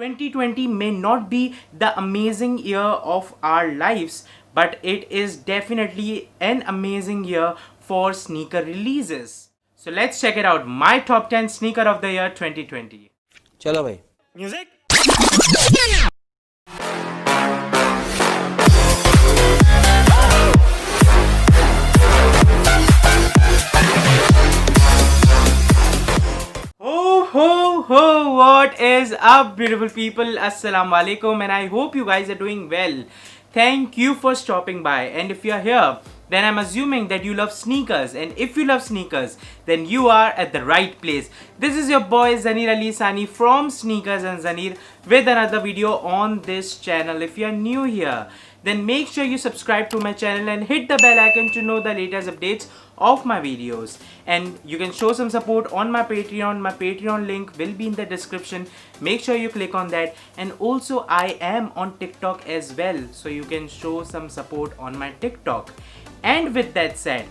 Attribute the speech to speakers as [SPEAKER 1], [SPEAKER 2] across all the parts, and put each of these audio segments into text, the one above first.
[SPEAKER 1] 2020 may not be the amazing year of our lives, but it is definitely an amazing year for sneaker releases. So let's check it out. My top 10 sneaker of the year 2020.
[SPEAKER 2] चलो भाई
[SPEAKER 1] Music? Ho, what is up, beautiful people? Assalamu alaikum, and I hope you guys are doing well. Thank you for stopping by. And if you're here, then I'm assuming that you love sneakers. And if you love sneakers, then you are at the right place. This is your boy Zaneer Ali Sani from Sneakers and Zaneer with another video on this channel. If you're new here, then make sure you subscribe to my channel and hit the bell icon to know the latest updates of my videos. And you can show some support on my Patreon link will be in the description. Make sure you click on that. And also I am on TikTok as well, so you can show some support on my TikTok. And with that said,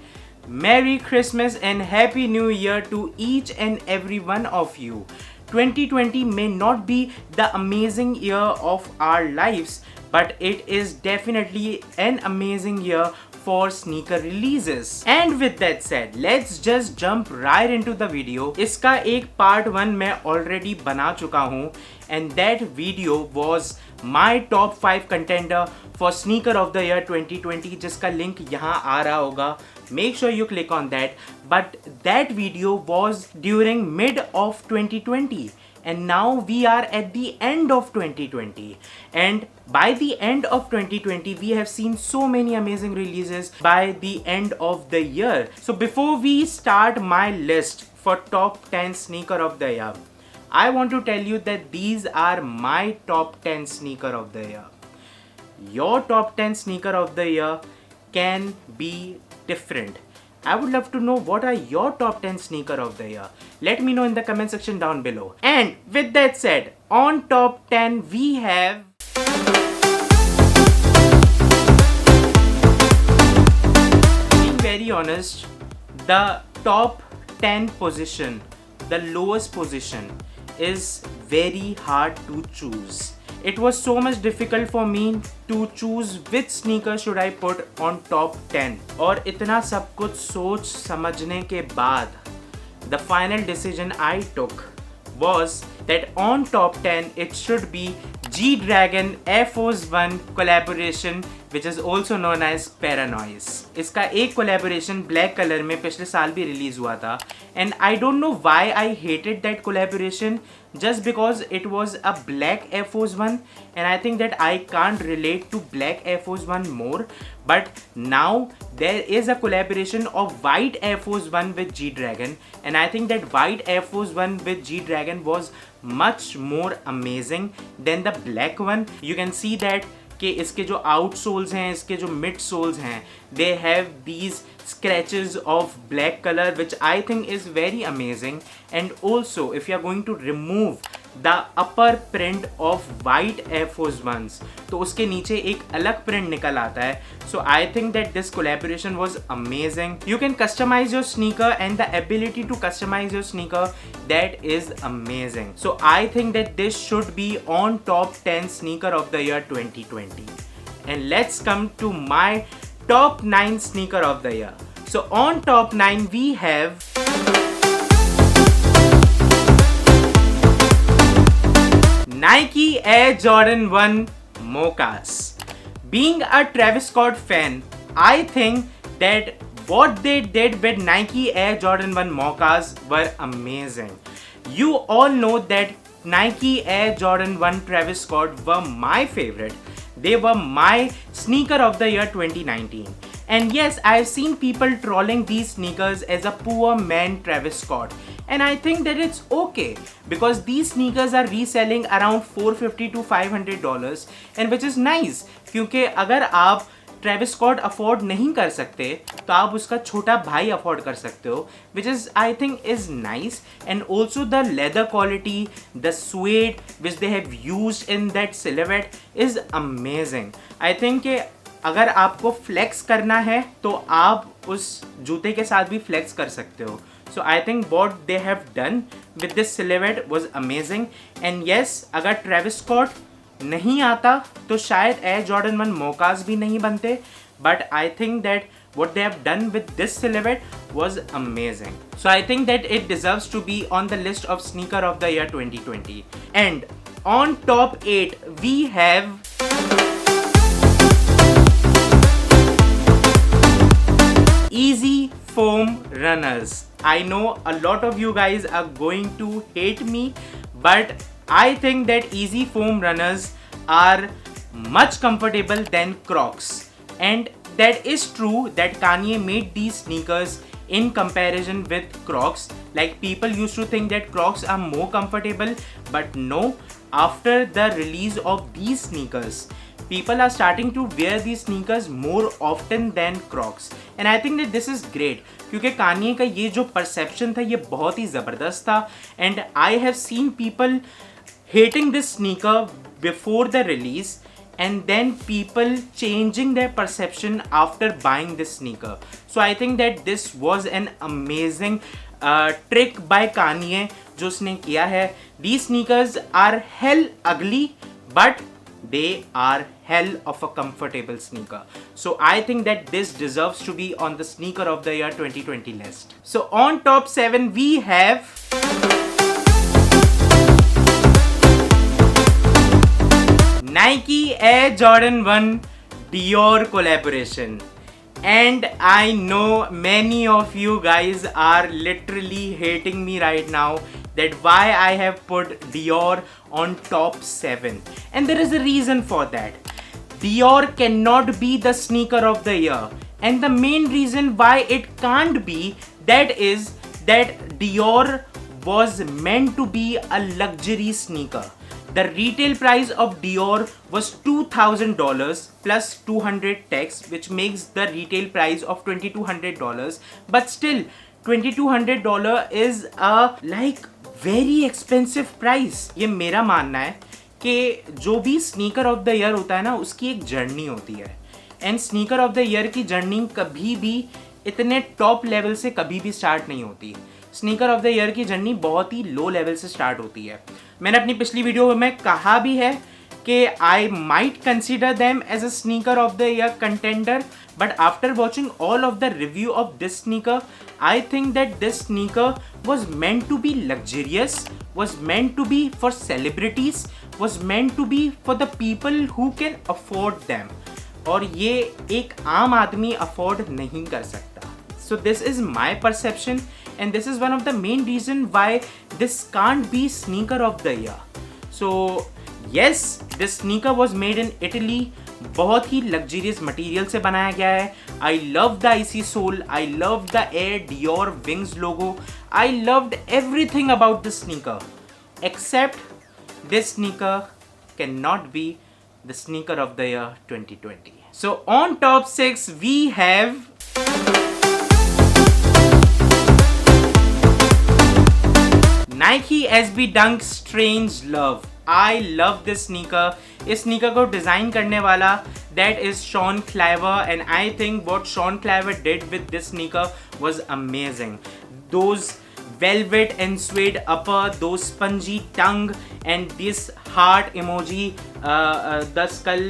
[SPEAKER 1] Merry Christmas and Happy New Year to each and every one of you. 2020 may not be the amazing year of our lives, but it is definitely an amazing year for sneaker releases. And with that said, let's just jump right into the video. इसका एक part 1 मैं already बना चुका हूँ, and that video was my top 5 contender for sneaker of the year 2020, जिसका link यहाँ आ रहा होगा. Make sure you click on that. But that video was during mid of 2020. And now we are at the end of 2020, and by the end of 2020 we have seen so many amazing releases by the end of the year. So before we start my list for top 10 sneaker of the year, I want to tell you that these are my top 10 sneaker of the year. Your top 10 sneaker of the year can be different. I would love to know what are your top 10 sneaker of the year. Let me know in the comment section down below. And with that said, on top 10 we have being very honest, the top 10 position, the lowest position is very hard to choose. It was so much difficult for me to choose which sneaker should I put on top 10. और इतना सब कुछ सोच समझने के बाद, the final decision I took was that on top 10 it should be G-Dragon Air Force One collaboration, which is also known as Paranoise. इसका एक collaboration black color में पिछले साल भी release हुआ था, and I don't know why I hated that collaboration, just because it was a black Air Force One, and I think that I can't relate to black Air Force One more. But now there is a collaboration of white Air Force One with G-Dragon, and I think that white Air Force One with G-Dragon was much more amazing than the black one. You can see that कि इसके जो out souls हैं, इसके जो mid souls हैं, they have these scratches of black color, which I think is very amazing. And also if you are going to remove the upper print of white Air Force Ones, तो उसके नीचे एक अलग print निकल आता है. So I think that this collaboration was amazing. You can customize your sneaker, and the ability to customize your sneaker, that is amazing. So I think that this should be on top 10 sneaker of the year 2020. And let's come to my top 9 sneaker of the year. So on top 9 we have Nike Air Jordan 1 Mochas. Being a Travis Scott fan, I think that what they did with Nike Air Jordan 1 Mochas were amazing. You all know that Nike Air Jordan 1 Travis Scott were my favorite. They were my sneaker of the year 2019. And yes, I've seen people trolling these sneakers as a poor man Travis Scott. And I think that it's okay, because these sneakers are reselling around $450 to $500, and which is nice. क्योंकि अगर आप Travis Scott afford नहीं कर सकते तो आप उसका छोटा भाई अफोर्ड कर सकते हो, which is I think is nice. And also the leather quality, the suede which they have used in that silhouette is amazing. I think कि अगर आपको फ्लेक्स करना है तो आप उस जूते के साथ भी फ्लेक्स कर सकते हो. So I think what they have done with this silhouette was amazing. And yes, अगर Travis Scott नहीं आता तो शायद Air Jordan 1 मौकास भी नहीं बनते. But I think that what they have done with this silhouette was amazing. So I think that it deserves to be on the list of sneaker of the year 2020. And on top 8 we have Easy Foam Runners. I know a lot of you guys are going to hate me, but I think that Easy Foam Runners are much comfortable than Crocs. And that is true that Kanye made these sneakers in comparison with Crocs. Like, people used to think that Crocs are more comfortable, but no. After the release of these sneakers, people are starting to wear these sneakers more often than Crocs. And I think that this is great, क्योंकि Kanye का ये जो perception था ये बहुत ही ज़बरदस्त था. And I have seen people hating this sneaker before the release, and then people changing their perception after buying this sneaker. So I think that this was an amazing trick by Kanye जो उसने किया है. These sneakers are hell ugly, but they are hell of a comfortable sneaker. So I think that this deserves to be on the sneaker of the year 2020 list. So on top 7 we have Nike Air Jordan 1 Dior collaboration. And I know many of you guys are literally hating me right now that why I have put Dior on top 7. And there is a reason for that. Dior cannot be the sneaker of the year. And the main reason why it can't be that is that Dior was meant to be a luxury sneaker. The retail price of Dior was $2,000 plus 200 tax, which makes the retail price of $2,200. But still, $2,200 is a like very expensive price. ये मेरा मानना है कि जो भी sneaker of the year होता है ना, उसकी एक जर्नी होती है. And sneaker of the year की जर्नी कभी भी इतने टॉप लेवल से कभी भी स्टार्ट नहीं होती. स्नीकर ऑफ द ईयर की जर्नी बहुत ही लो लेवल से स्टार्ट होती है. मैंने अपनी पिछली वीडियो में कहा भी है कि I might consider them as a sneaker of the year contender, but after watching all of the review of this sneaker, I think that this sneaker was meant to be luxurious, was meant to be for celebrities, was meant to be for the people who can afford them. और ये एक आम आदमी afford नहीं कर सकता. So this is my perception, and this is one of the main reason why this can't be sneaker of the year. So yes, this sneaker was made in Italy. बहुत ही luxurious material से बनाया गया है. I love the icy sole. I love the Air Dior Wings logo. I loved everything about this sneaker. Except this sneaker cannot be the sneaker of the year 2020. So on top 6 we have Nike SB Dunk Strange Love. I love this sneaker. इस sneaker को design करने वाला that is Sean Cliver, and I think what Sean Cliver did with this sneaker was amazing. Those velvet and suede upper, those spongy tongue, and this heart emoji, the skull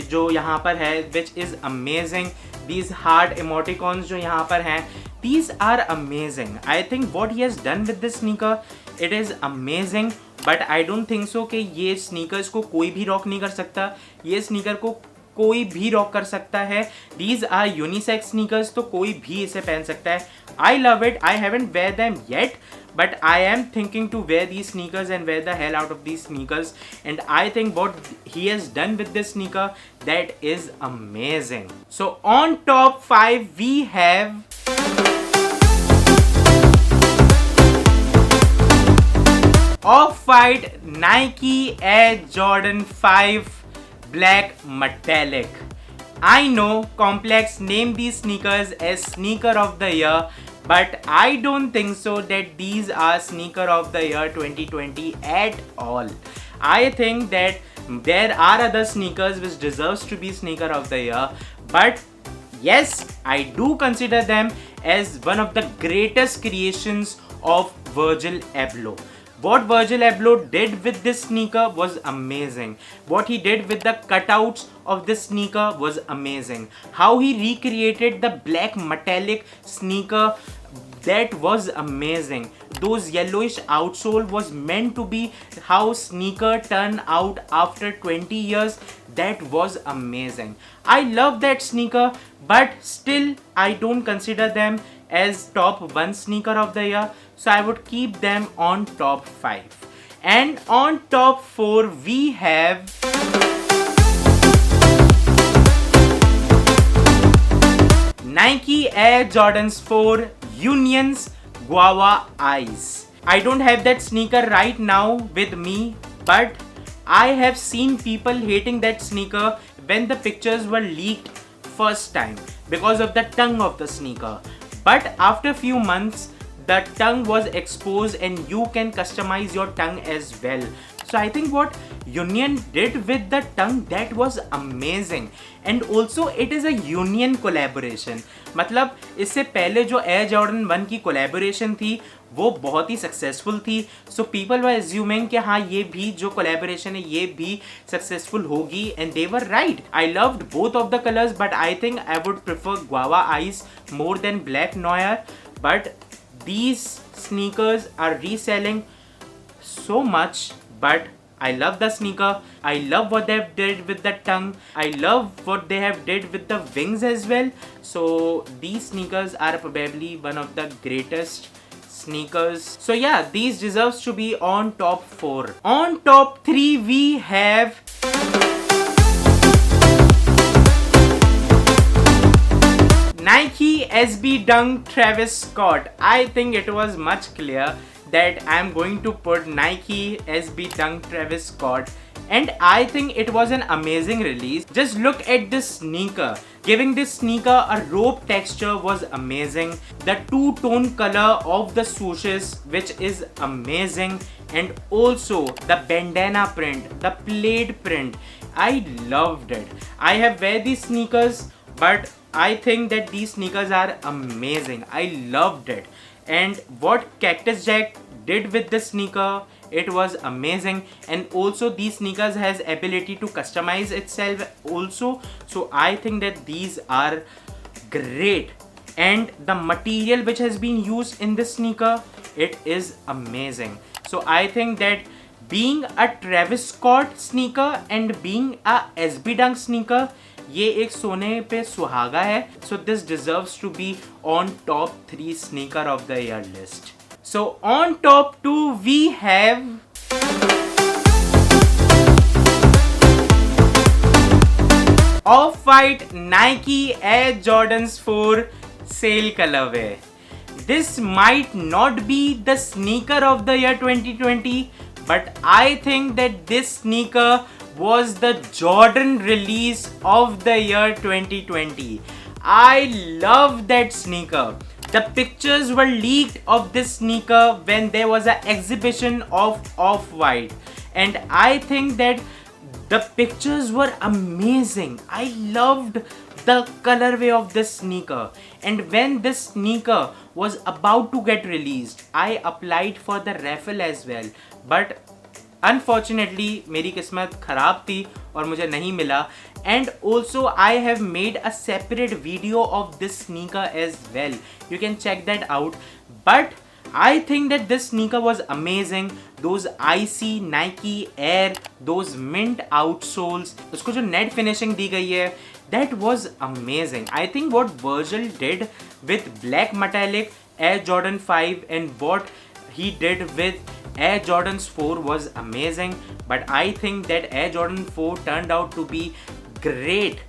[SPEAKER 1] जो यहाँ पर है, which is amazing. These heart emoticons जो यहाँ पर हैं, these are amazing. I think what he has done with this sneaker, it is amazing. But I don't think so कि ये sneakers को कोई भी रॉक नहीं कर सकता. ये sneaker को कोई भी रॉक कर सकता है. These are unisex sneakers, तो कोई भी इसे पहन सकता है. I love it. I haven't wear them yet, but I am thinking to wear these sneakers and wear the hell out of these sneakers. And I think what he has done with this sneaker, that is amazing. So on top 5 we have Off-White Nike Air Jordan 5 Black Metallic. I know Complex named these sneakers as sneaker of the year, but I don't think so that these are sneaker of the year 2020 at all. I think that there are other sneakers which deserves to be sneaker of the year, but yes, I do consider them as one of the greatest creations of Virgil Abloh. What Virgil Abloh did with this sneaker was amazing. What he did with the cutouts of this sneaker was amazing. How he recreated the black metallic sneaker, that was amazing. Those yellowish outsole was meant to be how sneaker turn out after 20 years. That was amazing. I love that sneaker, but still I don't consider them as top 1 sneaker of the year, so I would keep them on top 5. And on top 4 we have Nike Air Jordans 4 Unions Guava Eyes. I don't have that sneaker right now with me, but I have seen people hating that sneaker when the pictures were leaked first time because of the tongue of the sneaker. But after few months, the tongue was exposed and you can customize your tongue as well. So I think what Union did with the tongue, that was amazing. And also it is a Union collaboration. मतलब इससे पहले जो Air Jordan 1 की collaboration थी वो बहुत ही successful थी. So people were assuming कि हाँ ये भी जो कोलैबोरेशन है ये भी सक्सेसफुल होगी, and they were right. I loved both of the colours, but I think I would prefer guava ice more than Black Noir. But these sneakers are reselling so much, but I love the sneaker. I love what they have did with the tongue. I love what they have did with the wings as well. So these sneakers are probably one of the greatest sneakers. So yeah, these deserves to be on top 4. On top 3 we have Nike SB Dunk Travis Scott. I think it was much clear that I am going to put Nike SB Dunk Travis Scott, and I think it was an amazing release. Just look at this sneaker. Giving this sneaker a rope texture was amazing. The two-tone color of the swooshes, which is amazing, and also the bandana print, the plaid print. I loved it. I have wear these sneakers, but I think that these sneakers are amazing. I loved it. And what Cactus Jack did with the sneaker, it was amazing. And also these sneakers has ability to customize itself also. So I think that these are great. And the material which has been used in this sneaker, it is amazing. So I think that being a Travis Scott sneaker and being a SB Dunk sneaker, ये एक सोने पे सुहागा है. So this deserves to be on top 3 sneaker of the year list. So on top 2 we have Off-White Nike Air Jordans 4 Sale Colorway. This might not be the sneaker of the year 2020, but I think that this sneaker was the Jordan release of the year 2020. I love that sneaker. The pictures were leaked of this sneaker when there was an exhibition of Off-White, and I think that the pictures were amazing. I loved the colorway of this sneaker, and when this sneaker was about to get released, I applied for the raffle as well, but unfortunately मेरी किस्मत खराब थी और मुझे नहीं मिला. And also I have made a separate video of this sneaker as well. You can check that out. But I think that this sneaker was amazing. Those icy Nike Air, those mint outsoles, उसको जो net finishing दी गई है, that was amazing. I think what Virgil did with black metallic Air Jordan 5 and what he did with Air Jordans 4 was amazing. But I think that Air Jordan 4 turned out to be great.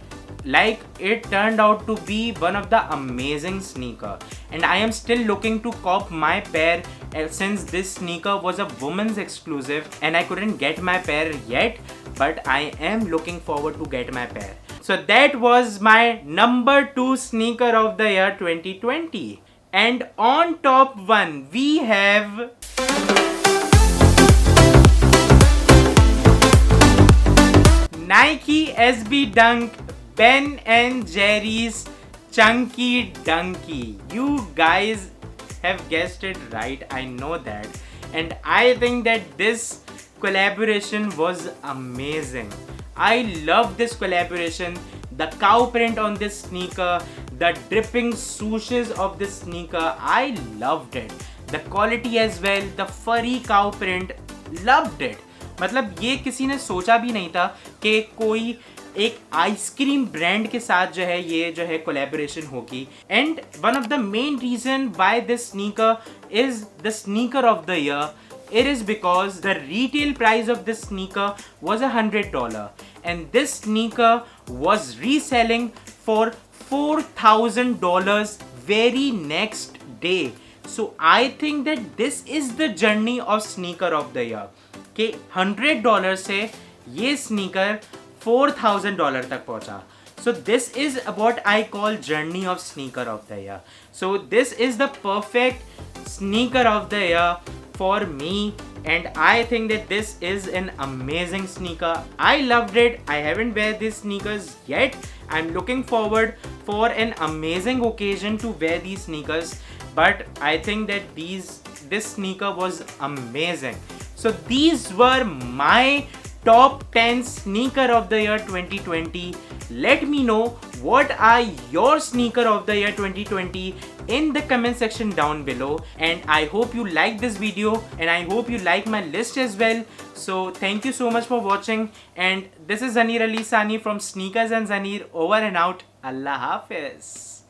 [SPEAKER 1] Like, it turned out to be one of the amazing sneaker, and I am still looking to cop my pair since this sneaker was a woman's exclusive and I couldn't get my pair yet, but I am looking forward to get my pair. So that was my number 2 sneaker of the year 2020. And on top 1 we have Nike SB Dunk Ben and Jerry's Chunky Dunky. You guys have guessed it right. I know that. And I think that this collaboration was amazing. I love this collaboration. The cow print on this sneaker, the dripping swooshes of this sneaker, I loved it. The quality as well, the furry cow print, loved it. मतलब ये किसी ने सोचा भी नहीं था कि कोई एक आइसक्रीम ब्रांड के साथ जो है ये जो है कोलैबोरेशन होगी. And one of the main reason by this sneaker is the sneaker of the year. It is because the retail price of this sneaker was $100 and this sneaker was reselling for $4,000 very next day. So I think that this is the journey of sneaker of the year. कि $100 से ये sneaker $4,000 तक पहुंचा. So this is what I call journey of sneaker of the year. So this is the perfect sneaker of the year for me, and I think that this is an amazing sneaker. I loved it. I haven't wear these sneakers yet. I'm looking forward for an amazing occasion to wear these sneakers, but I think that this sneaker was amazing. So these were my top 10 sneaker of the year 2020. Let me know what are your sneaker of the year 2020 in the comment section down below, and I hope you like this video and I hope you like my list as well. So thank you so much for watching, and this is Zaneer Ali Sani from Sneakers and Zaneer, over and out. Allah Hafiz.